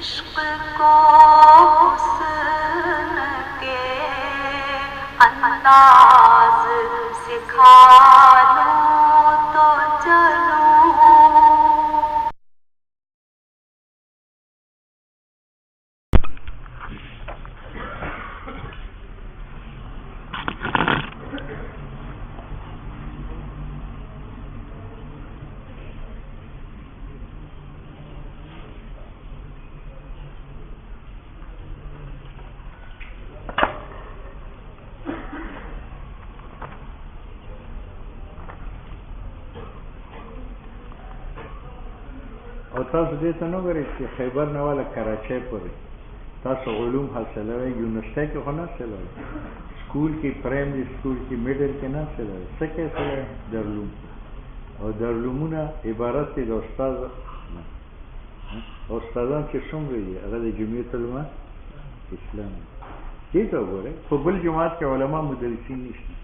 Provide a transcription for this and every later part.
عشق کو حسن کے انداز سکھا لوں تو چلوں. او تاسو دې ته نه ګورئ چې خیبر نه والا کراچۍ پورې تاسو علوم حاصلوئ، یونیورسٹی کې خو نه حاصلوئ، سکول کې پرایمري سکول کې میډل کې نه حاصلوئ، څه کې حاصلوئ؟ دارالعلوم. او دارالعلومونه عبارت دي د استاد نه. استادان چې څومره دي هغه د جمعیت علما اسلام دې ته وګورئ. په بل جماعت کې علما مدرسین نشته،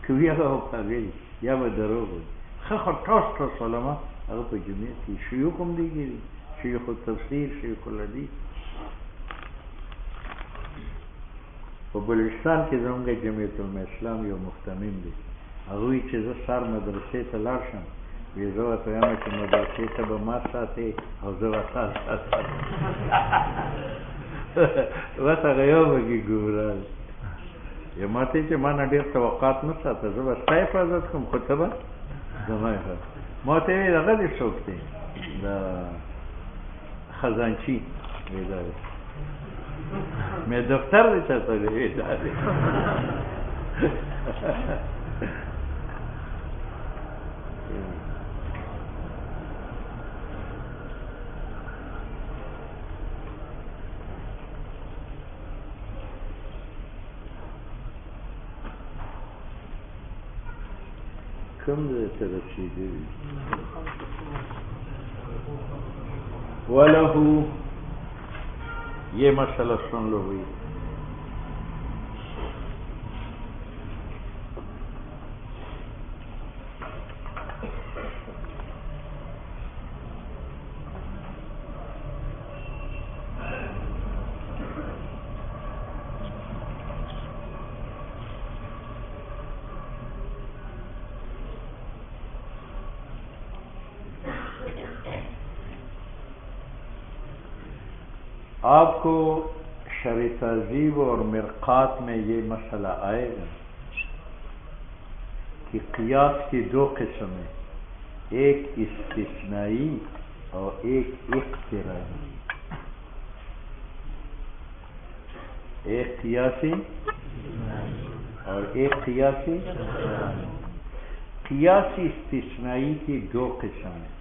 که وي هغه هغوی یا به دروغ وي. ښه خو ټاس علما هغه په جمعیت کې شیوخ هم دیږي، شیخ التفسیر، شیخ الحدیث. په بلوچستان کې زموږ جمعیت علما اسلام یو مهتمم دی، هغوی چې زه سهار مدرسې ته لاړ شم وی زه ورته وایم چې مدرسې ته به ما ساتې او زه به تا ساتم. بس هغه یو پکې ګمراه یا ما ته چې ما نه ډېر توقعات مه ساته، زه به ستا حفاظت کوم خو ته به زما حفاظت. ما ته یې ویل هغه دې څوک دی؟ د خزانچي وی دا دی. مې دفتر دی چاته دی وی دا دی. کم ځای ته رسېدلي وَلَهُ یہ مسئلہ سن لو بھائی. آپ کو شرح تہذیب اور مرقات میں یہ مسئلہ آئے گا کہ قیاس کی دو قسم ہیں، ایک استثنائی اور ایک اقترانی. ایک قیاسی اور ایک قیاسی. قیاسی استثنائی کی دو قسم ہیں.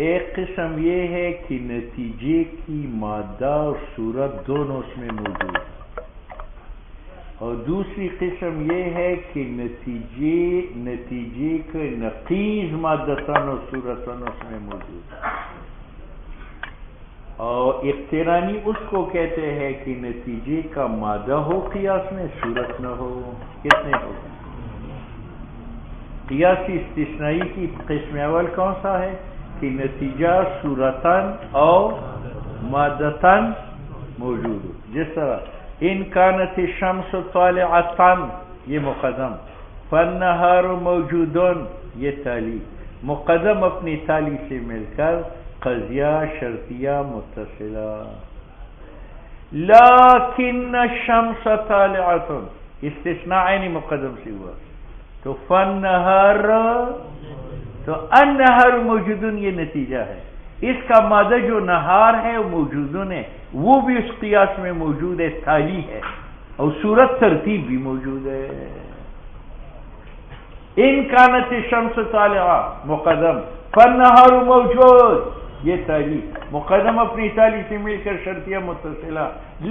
ایک قسم یہ ہے کہ نتیجے کی مادہ اور صورت دونوں اس میں موجود ہیں، اور دوسری قسم یہ ہے کہ نتیجے کے نقیض مادتاً اور صورتاً اس میں موجود ہیں. اور اقترانی اس کو کہتے ہیں کہ نتیجے کا مادہ ہو قیاس میں، صورت نہ ہو. کتنے ہو؟ قیاسی استثنائی کی قسم اول کون سا ہے؟ کہ نتیجہ صورتاً اور مادتاً موجود ہو. جس طرح ان کانت الشمس طالعۃ یہ مقدم، فالنہار موجود یہ تالی. مقدم اپنی تالی سے مل کر قضیہ شرطیہ متصلہ. لیکن الشمس طالعۃ استثناء عینی مقدم سے ہوا تو فالنہار، تو النہار موجودن یہ نتیجہ ہے. اس کا مادہ جو نہار ہے وہ موجودن ہے، وہ بھی اس قیاس میں موجود ہے، تالی ہے، اور صورت ترتیب بھی موجود ہے. ان کانت الشمس طالعہ مقدم، فالنہار موجود یہ تالی. مقدم اپنی تالی سے مل کر شرطیہ متصلہ.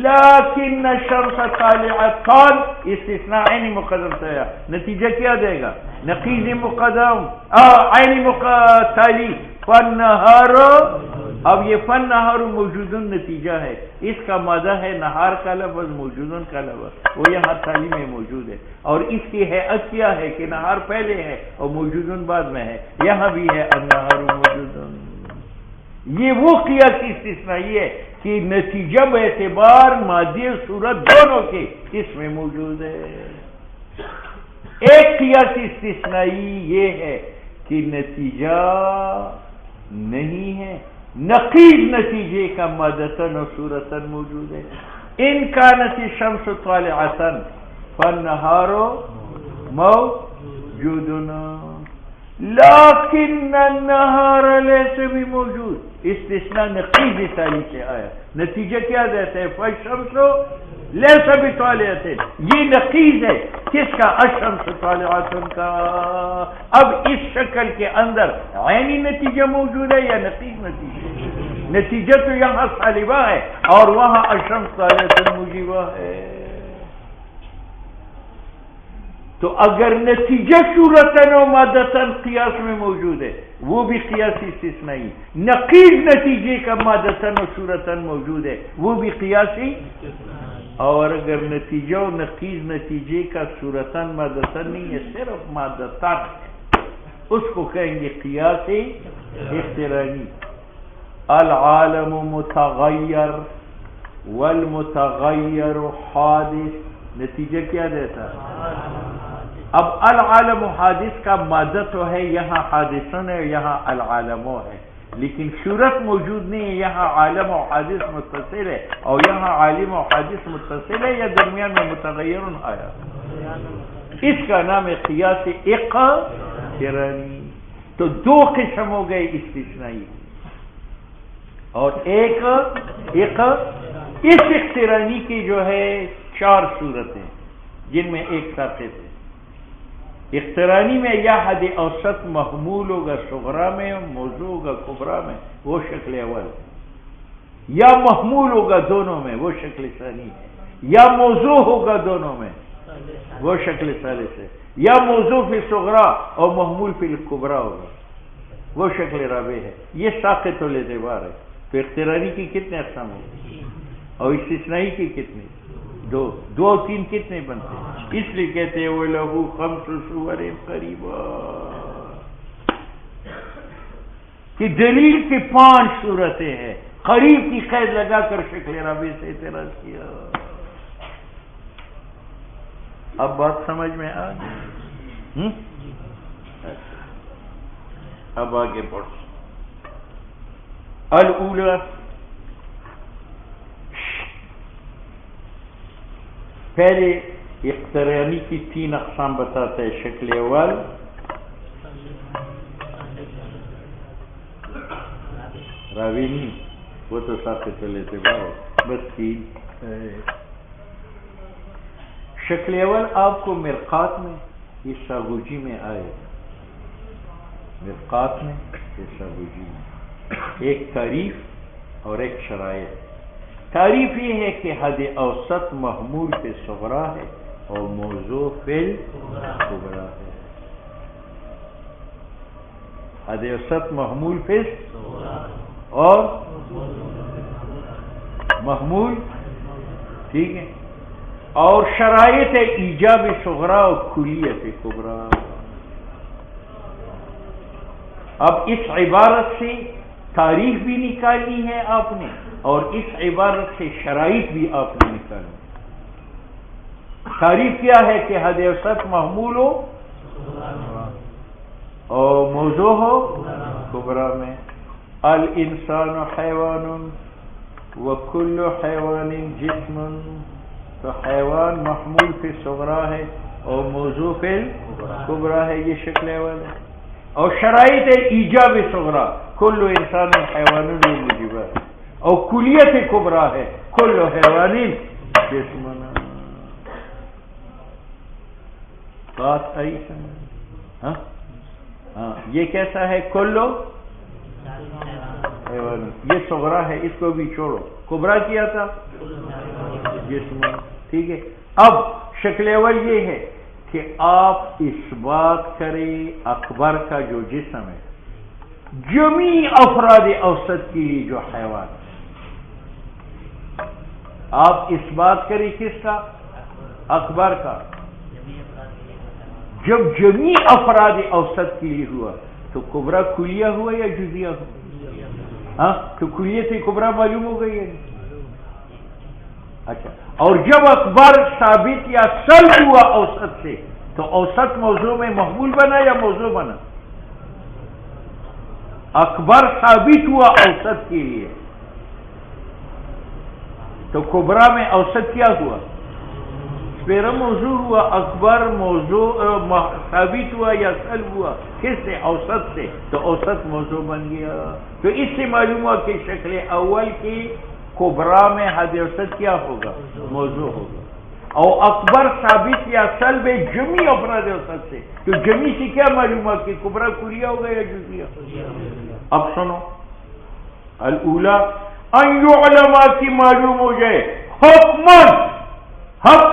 لیکن الشمس طالعۃ استثناء عینی مقدم سے آیا، نتیجہ کیا دے گا؟ نقیض مقدم عینی تالی فالنہار. اب یہ فالنہار موجودن نتیجہ ہے، اس کا مادہ ہے نہار کا لفظ، موجودن کا لفظ، وہ یہاں تالی میں موجود ہے. اور اس کی حیت کیا ہے کہ نہار پہلے ہے اور موجودن بعد میں ہے. یہاں بھی ہے النہار موجودن. یہ وہ قیاس استثنائی ہے کہ نتیجہ باعتبار مادی صورت دونوں کے اس میں موجود ہے. ایک قیاس استثنائی یہ ہے کہ نتیجہ نہیں ہے، نقیض نتیجے کا مادتاً و صورتاً موجود ہے. ان کانت الشمس طالعۃ فالنہار موجود لیکن النہار لیس بموجود. استثناء نقیض مثالی سے آیا، نتیجہ کیا دیتا ہے؟ فالشمس لیس بطالعۃ. یہ نقیض ہے کس کا؟ الشمس طالعۃ کا. اب اس شکل کے اندر عینی نتیجہ موجود ہے یا نقیض نتیجہ؟ نتیجہ تو یہاں سالبہ ہے اور وہاں الشمس طالعۃ موجبہ ہے. تو اگر نتیجہ صورتاً و مادتاً قیاس میں موجود ہے وہ بھی قیاس استثنائی، نقیض نتیجے کا مادتاً و صورتاً موجود ہے وہ بھی قیاسی. اور اگر نتیجہ و نقیض نتیجے کا صورتاً مادتاً نہیں ہے، صرف مادتاً ہے، اس کو کہیں گے قیاس اقترانی. العالم متغیر والمتغیر حادث. نتیجہ کیا دیتا ہے؟ اب العالم حادث کا مادہ تو ہے، یہاں حادثن ہے، یہاں العالم ہے، لیکن صورت موجود نہیں ہے. یہاں عالم و حادث متصل ہے اور یہاں عالم و حادث متصل ہے یا درمیان میں متغیر آیا. اس کا نام ہے قیاس اقترانی. تو دو قسم ہو گئے استثنائی، اور ایک اس اقترانی کی جو ہے 4 صورتیں جن میں ایک ساقط ہے. اقترانی میں یا حد اوسط محمول ہوگا صغرا میں، موضوع ہوگا کبرا میں، وہ شکل اول، یا محمول ہوگا دونوں میں، وہ شکل ثانی، یا موضوع ہوگا دونوں میں، وہ شکل ثالث ہے، یا موضوع فی صغرا اور محمول فی کبرا ہوگا، وہ شکل رابع ہے. یہ ساقط الاعتبار ہے. تو اقترانی کی کتنے اقسام ہوگی اور استثنائی کی کتنے؟ 2 اور 3 کتنے بنتے ہیں؟ اس لیے کہتے ہیں وَلَهُ 5 صُوَرٍ قَرِيبًا، کہ دلیل کی 5 صورتیں ہیں. قریب کی قید لگا کر شکل رابع سے اعتراض کیا. اب بات سمجھ میں آ گئی؟ اب آگے بڑھو. الاولی، پہلے اقترانی کی 3 اقسام بتاتا ہے. شکل اول، راوی نہیں، وہ تو ساقط الاعتبار ہے، بس 3. شکل اول آپ کو مرقات میں یہ ساغوجی میں آئے، مرقات میں یہ ساغوجی میں ایک تعریف اور ایک شرائط. تعریف یہ ہے کہ حد اوسط محمول پہ صغرا ہے اور موضوع فی کبرا ہے. حد اوسط محمول پہ اور محمول، ٹھیک ہے. اور شرائط ہے ایجاب صغرا اور کلیت کبرا. اب اس عبارت سے تعریف بھی نکالنی ہے آپ نے اور اس عبارت سے شرائط بھی آپ نے نکالنی. تعریف کیا ہے کہ حد اوسط محمول ہو اور موضوع ہو کبرا میں. الانسان حیوان وکل حیوان جسم، تو حیوان محمول فی صغرا ہے اور موضوع فی کبرا ہے، یہ شکل اول ہے. اور شرائط ہے ایجاب صغرا، کل انسان حیوان موجبہ، اور کلیت کبرا ہے کل حیوان جسم. بات آئی سمجھ؟ ہاں یہ کیسا ہے؟ کل حیوان، یہ صغرا ہے، اس کو بھی چھوڑو. کبرا کیا تھا جسم، ٹھیک ہے. اب شکل اول یہ ہے کہ آپ اس بات کریں اکبر کا جو جسم ہے جمیع افراد اوسط کے لیے جو حیوان، آپ اس بات کریں کس کا؟ اکبر کا. جب جمیع افراد اوسط کے لیے ہوا تو کبرا کلیہ ہوا یا جزیہ ہوا؟ ہاں، تو کلیت کبرا معلوم ہو گئی ہے. اچھا، اور جب اکبر ثابت یا سلب ہوا اوسط سے تو اوسط موضوع میں محمول بنا یا موضوع بنا؟ اکبر ثابت ہوا اوسط کے لیے تو کبرا میں اوسط کیا ہوا؟ سپیرا موضوع ہوا. اکبر موضوع ثابت ہوا یا سلب ہوا کس سے؟ اوسط سے، تو اوسط موضوع بن گیا. تو اس سے معلوم ہوا کہ شکل اول کی کبرا میں حد اوسط کیا ہوگا؟ موضوع ہوگا. اور اکبر ثابت یا سلب جمی افراد اوسط سے، تو جمی سے کیا معلوم ہوا کہ کبرا کلیہ ہوگا یا جزیہ؟ اب سنو، الاولا ان یعلم کی معلوم ہو جائے حکمن، حق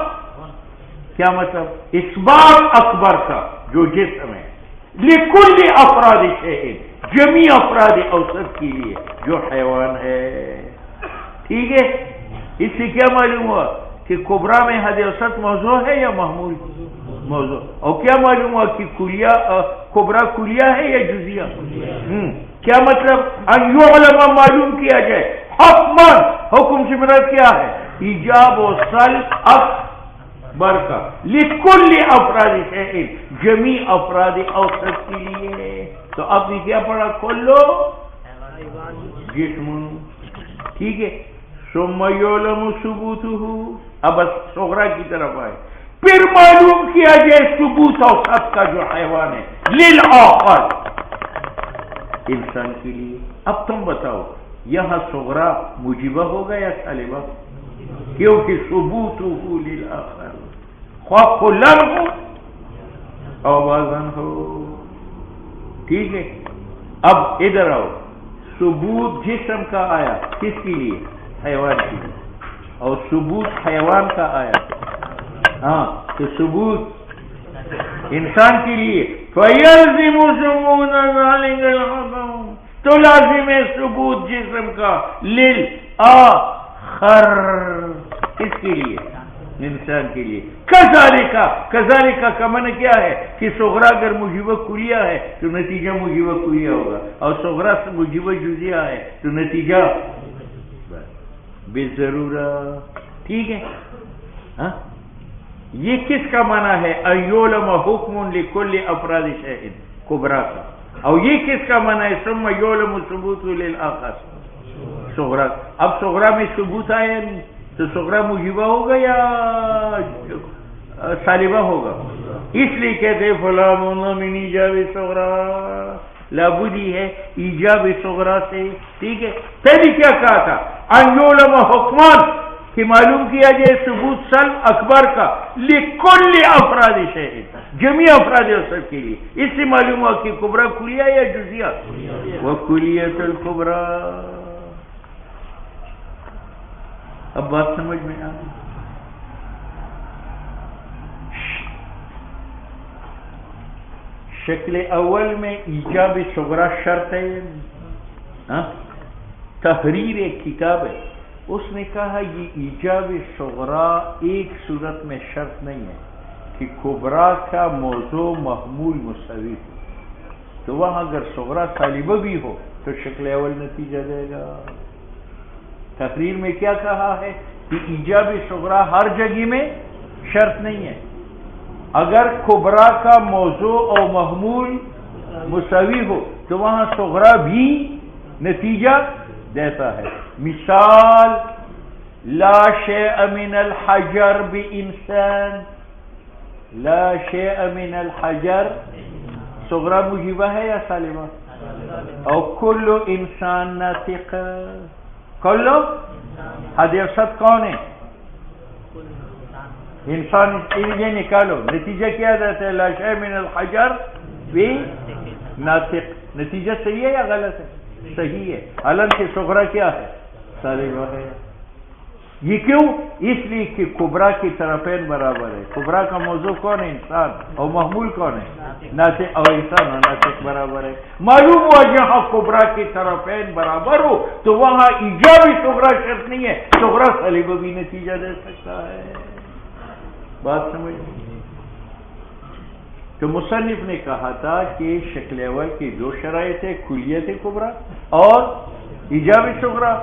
کیا مطلب؟ اثبات اکبر کا جو جسم ہے، لکل افراد شیء جمی افراد اوسط کے لیے جو حیوان ہے. ٹھیک ہے، اس سے کیا معلوم ہوا کہ کبرا میں حد اوسط موضوع ہے یا محمول موضوع؟ اور کیا معلوم ہوا کہ کلیہ کبرا کلیہ ہے یا جزیہ؟ کیا مطلب؟ ان یعلم معلوم کیا جائے حکمن، حکم سے مراد کیا ہے؟ ایجاب و سلب اکبر کا، لکل افراد شیء جمی افراد اوسط کے لیے. تو آپ نے کیا پڑھا؟ کلو جسم. ٹھیک ہے، ثم یعلم ثبوتہ. اب صغرا کی طرف آئے، پھر معلوم کیا جائے ثبوت اوسط کا جو حیوان ہے، للآخر انسان کے لیے. اب تم بتاؤ یہاں صغرا مجیبہ ہوگا یا سالبہ؟ کیونکہ ثبوتہ للآخر خواہ کلن ہو اور وزن ہو. ٹھیک ہے، اب ادھر آؤ، ثبوت جسم کا آیا کس کے لیے؟ حیوان کے لیے. اور ثبوت حیوان کا آیا، ہاں، تو ثبوت انسان کے لیے. فَيَلْزِمُ ثُبُوتَ ذَلِكَ الْحُكْمِ، تو لازم ہے ثبوت جسم کا للآخر، اس کے لیے انسان کے لیے. کذالک کا معنی کیا ہے کہ صغرا اگر مجیبہ کلیہ ہے تو نتیجہ مجیبہ کلیہ ہوگا، اور صغرا سے مجیبہ جزیہ ہے تو نتیجہ بالضرورت. ٹھیک ہے، ہاں، یہ کس کا معنی ہے؟ ایولم حکم لکل افراد شیء کبرا کا. اور یہ کس کا معنی ہے؟ ثم یولم ثبوت للآخر صغرا. اب صغرا میں ثبوت آیا نہیں تو صغرا مجیبہ ہوگا یا سالبہ ہوگا؟ اس لیے کہتے فلا من ایجاب صغرا، لابدی ہے ایجاب صغرا سے. ٹھیک ہے، پہلے کیا کہا تھا؟ ان یعلم حکمان کہ معلوم کیا جائے ثبوت سلب اکبر کا لکل افراد شیء جمی افراد اوسط کے لیے. اس سے معلوم ہوا کہ کبرا کلیہ یا جزیہ؟ وکلیۃ الکبرا. اب بات سمجھ میں آ گئی؟ شکل اول میں ایجاب صغرا شرط ہے. تحریر ایک کتاب ہے، اس نے کہا یہ ایجاب صغرا ایک صورت میں شرط نہیں ہے کہ کبرا کا موضوع محمول مساوی ہو. تو وہاں اگر صغرا سالبہ بھی ہو تو شکل اول نتیجہ دے گا. تقریر میں کیا کہا ہے کہ ایجاب صغرا ہر جگہ میں شرط نہیں ہے. اگر کبرا کا موضوع اور محمول مساوی ہو تو وہاں صغرا بھی نتیجہ دیتا ہے. مثال لا شیء من الحجر بانسان، لا شیء من الحجر صغرا مجیبہ ہے یا سالبہ؟ اور کل انسان ناطق، کل حد اوسط کون ہے؟ انسان. یہ نکالو، نتیجہ کیا دیتا ہے؟ لا شیء من الحجر بناطق. نتیجہ صحیح ہے یا غلط ہے؟ صحیح ہے. حالانکہ صغرا کیا ہے؟ سالبہ ہے. یہ کیوں؟ اس لیے کہ کبرا کی طرفین برابر ہے. کبرا کا موضوع کون ہے؟ انسان. اور محمول کون ہے؟ ناطق. اور انسان اور ناطق برابر ہے. معلوم ہوا جہاں کبرا کی طرفین برابر ہو تو وہاں ایجابی صغرا شرط نہیں ہے، صغرا سالبہ بھی نتیجہ دے سکتا ہے. بات سمجھ؟ تو مصنف نے کہا تھا کہ شکل اول کی دو شرائط ہے، کلیت کبرا اور ایجاب صغرا.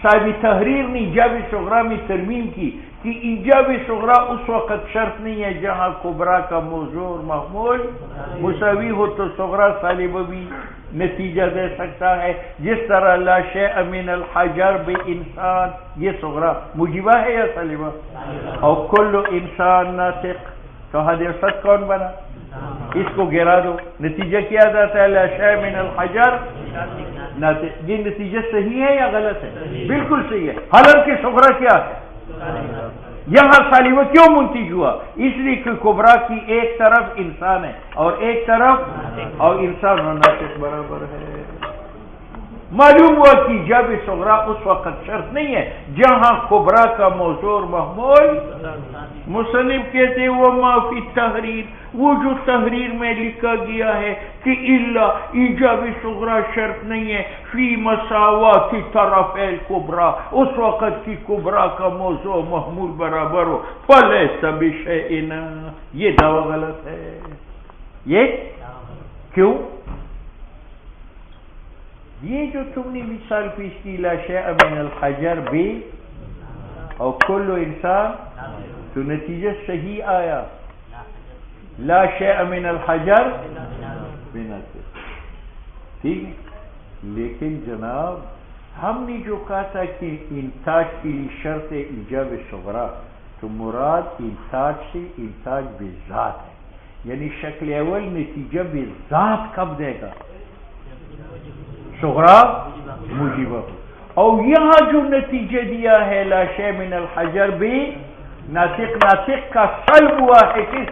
صاحب تحریر نے ایجاب صغرا میں ترمیم کی کہ ایجاب صغرا اس وقت شرط نہیں ہے جہاں کبرا کا موضوع اور محمول مساوی ہو تو صغرا سالبہ بھی نتیجہ دے سکتا ہے، جس طرح لا شیء من الحجر بے انسان، یہ صغرا مجیبہ ہے یا سالبہ؟ اور کل انسان ناطق، تو حادثت کون بنا؟ اس کو گرا دو، نتیجہ کیا جاتا ہے لا شیء من الحجر ناطق۔ یہ نتیجہ صحیح ہے یا غلط ہے؟ بالکل صحیح ہے۔ حالانکہ صغرا کیا ہے؟ یہاں سالبہ کیوں منتج ہوا؟ اس لیے کہ کبرا کی ایک طرف انسان ہے اور ایک طرف اور انسان اور ناطق برابر ہے۔ معلوم ہوا کہ ایجاب صغرا اس وقت شرط نہیں ہے جہاں کبرا کا موضوع اور محمول، مصنف کہتے ہیں وہ معافی تحریر، وہ جو تحریر میں لکھا گیا ہے کہ الا ایجاب صغرا شرط نہیں ہے فی مساوات طرف الکبرا، اس وقت کی کبرا کا موضوع و محمول برابر ہو، فلیس بشیء، یہ دعویٰ غلط ہے۔ یہ کیوں؟ یہ جو تم نے مثال پیش کی لا شیء من الحجر بے اور کل انسان، تو نتیجہ صحیح آیا لا شیء من الحجر بنا سے، ٹھیک ہے۔ لیکن جناب ہم نے جو کہا تھا کہ انتاج کے لیے شرط ایجاب صغرا، تو مراد انتاج سے انتاج بذات ہے، یعنی شکل اول نتیجہ بذات کب دے گا؟ صغرا موجبہ۔ اور یہاں جو نتیجہ دیا ہے لا شیء من الحجر بے ناطق، ناطق کا سلب ہوا ہے کس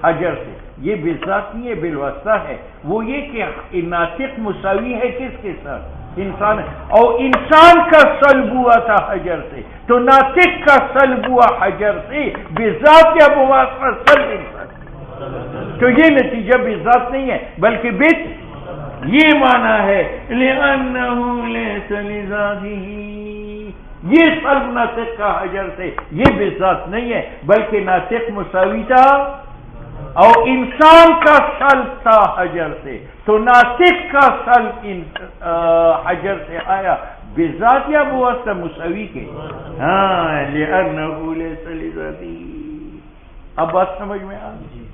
حجر سے، یہ بذات نہیں ہے بالواسطہ ہے، وہ یہ کہ ناطق مساوی ہے کس کے ساتھ؟ انسان ہے، اور انسان کا سلب ہوا تھا حجر سے، تو ناطق کا سلب ہوا حجر سے بذات یا بواسطہ سلب انسان، تو یہ نتیجہ بذات نہیں ہے بلکہ بت، یہ معنی ہے لِأَنَّهُ لَيْسَ لِذَاتِهِ، یہ سلب ناطق کا حجر سے، یہ بذات نہیں ہے بلکہ ناطق مساوی تھا اور انسان کا سلب تھا حجر سے، تو ناطق کا سلب حجر سے آیا بذات یا بواسطہ مساوی کے، ہاں لِأَنَّهُ لَيْسَ لِذَاتِهِ۔ اب بات سمجھ میں آ گئی؟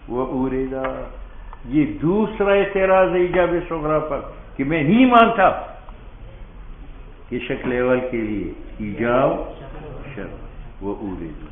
وَأُورِدَ، یہ دوسرا اعتراض ہے ایجاب صغرا پر کہ میں نہیں مانتا کہ شکل اول کے لیے ایجاب شرط، وہ اوریدو